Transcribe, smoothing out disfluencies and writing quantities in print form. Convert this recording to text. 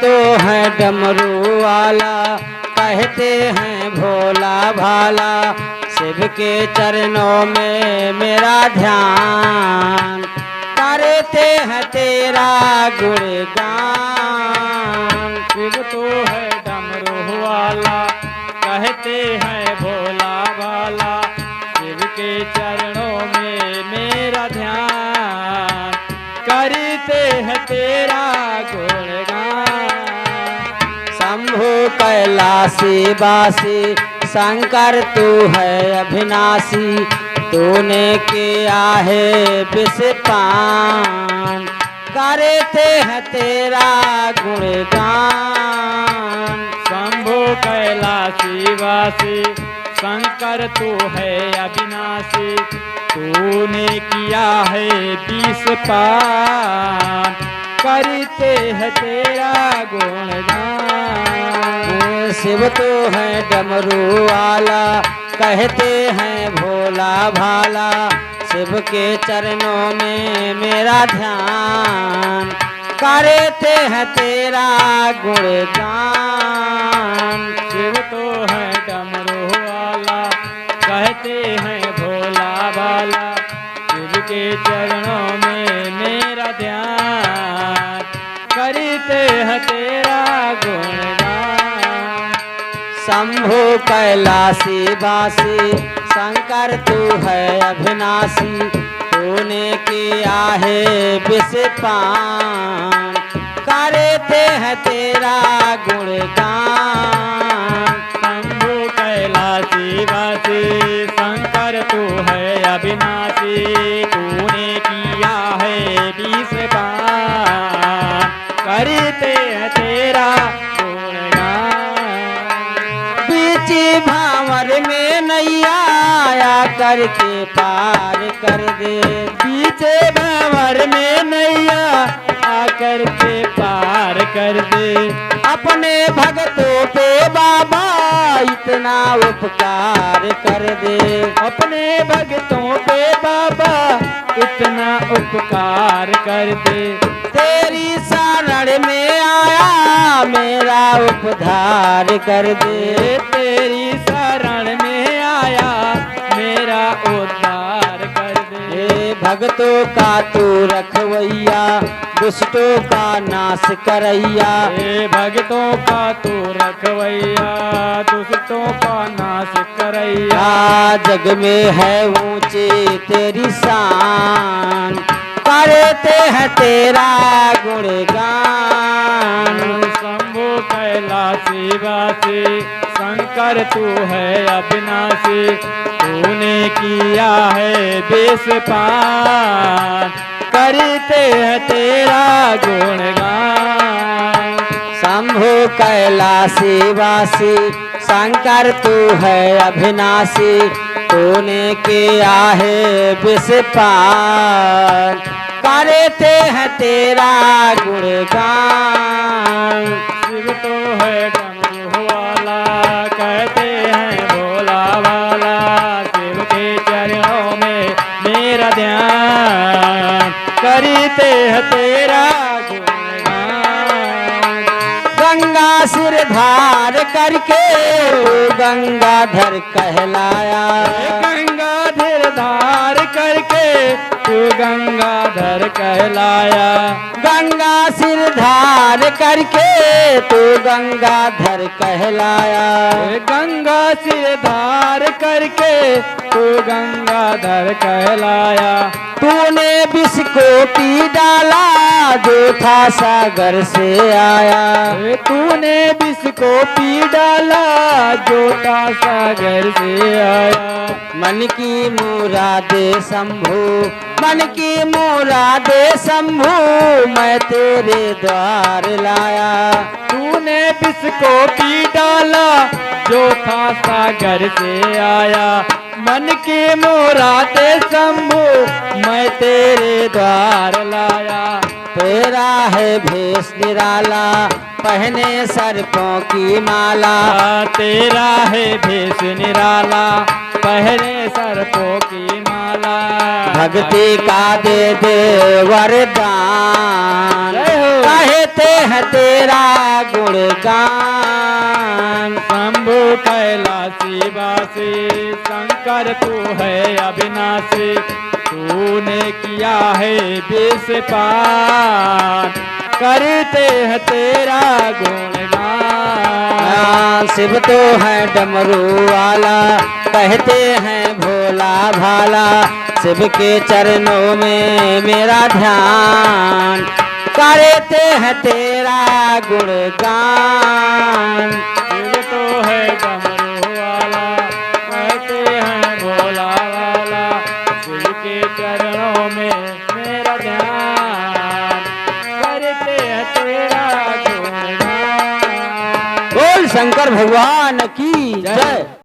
तो है डमरू वाला, कहते हैं भोला भाला, शिव के चरणों में मेरा ध्यान, करते हैं तेरा गुणगान। शिव तो है डमरू वाला, कहते हैं भोला भाला, शिव के चरणों में मेरा ध्यान, करते हैं तेरा गुणगान। शंभु कैलाशी वासी, शंकर तू है अविनाशी, तूने किया है विष पान, करते हैं तेरा गुणगान। शंभु कैलाशी वासी, शंकर तू है अविनाशी, तूने किया है विष पान, करते हैं तेरा गुणगान। शिव तो है डमरू वाला, कहते हैं भोला भाला, शिव के चरणों में मेरा ध्यान, करते हैं तेरा गुणगान। शिव तो है डमरू वाला, कहते हैं भोला भाला, शिव के चरणों में मेरा ध्यान, करते हैं तेरा गुणगान। शंभु कैलाशी वासी, शंकर तू है अविनाशी, तूने किया है विष पान, करते हैं तेरा गुणगान। शंभु कैलाशी वासी, शंकर तू है अविनाशी, तूने किया है विष पान, करते हैं तेरा गुणगान। बीच भांवर में नैया आया करके पार कर दे, पीछे भंवर में नैया आकर के पार कर दे, अपने भक्तों पे बाबा इतना उपकार कर दे, अपने भक्तों पे बाबा इतना उपकार कर दे, तेरी शरण में आया मेरा उपधार कर दे, तेरी शरण में आया मेरा उद्धार कर दे। हे भक्तों का तू रखवैया, दुष्टों का नाश करैया, हे भक्तों का तू रखवैया, दुष्टों का नाश करैया। जग में है ऊंची तेरी शान, करते हैं तेरा गुणगान। शंभु कैलाशी वासी, शंकर तू है अविनाशी, तूने किया है विष पान, करते हैं तेरा गुणगान। शंभु कैलाशी वासी, शंकर तू है अविनाशी, तूने किया है विष पान, करते हैं तेरा गुणगान। शिव तो है डमरू वाला, कहते हैं भोला वाला, शिव के चरणों में मेरा ध्यान, करते हैं तेरा गुणगान। गंगा सिर धार करके गंगाधर कहलाया, गंगाधर धार करके तू गंगाधर कहलाया, गंगा सिर धार करके तू गंगाधर कहलाया, गंगा सिर धार करके तू गंगाधर कहलाया। तूने विष को पी डाला जो था सागर से आया, तूने विष को पी डाला जो था सागर से आया। मन की मुरादे शंभु, मन की मुरादे शंभु, मैं तेरे द्वार लाया। तूने विष को पी डाला जो था सागर से आया, मन की मुरादे शंभु मैं तेरे द्वार लाया। तेरा है भेष निराला, पहने सर्पों की माला, तेरा है भेष निराला, पहने सर्पों की माला। भक्ति का दे दे वरदान, कहते हैं तेरा गुणगान। शंभु कैलासी वासी शंकर तू है अविनाशी, तूने किया है विष पान, करते हैं तेरा गुणगान। शिव तो है डमरू वाला, कहते हैं भोला भाला, शिव के चरणों में मेरा ध्यान, करते हैं तेरा गुणगान। शिव तो है डमरू वाला, कहते हैं भोला वाला, शिव के चरणों में मेरा ध्यान, करते हैं तेरा गुणगान। बोल शंकर भगवान की जय।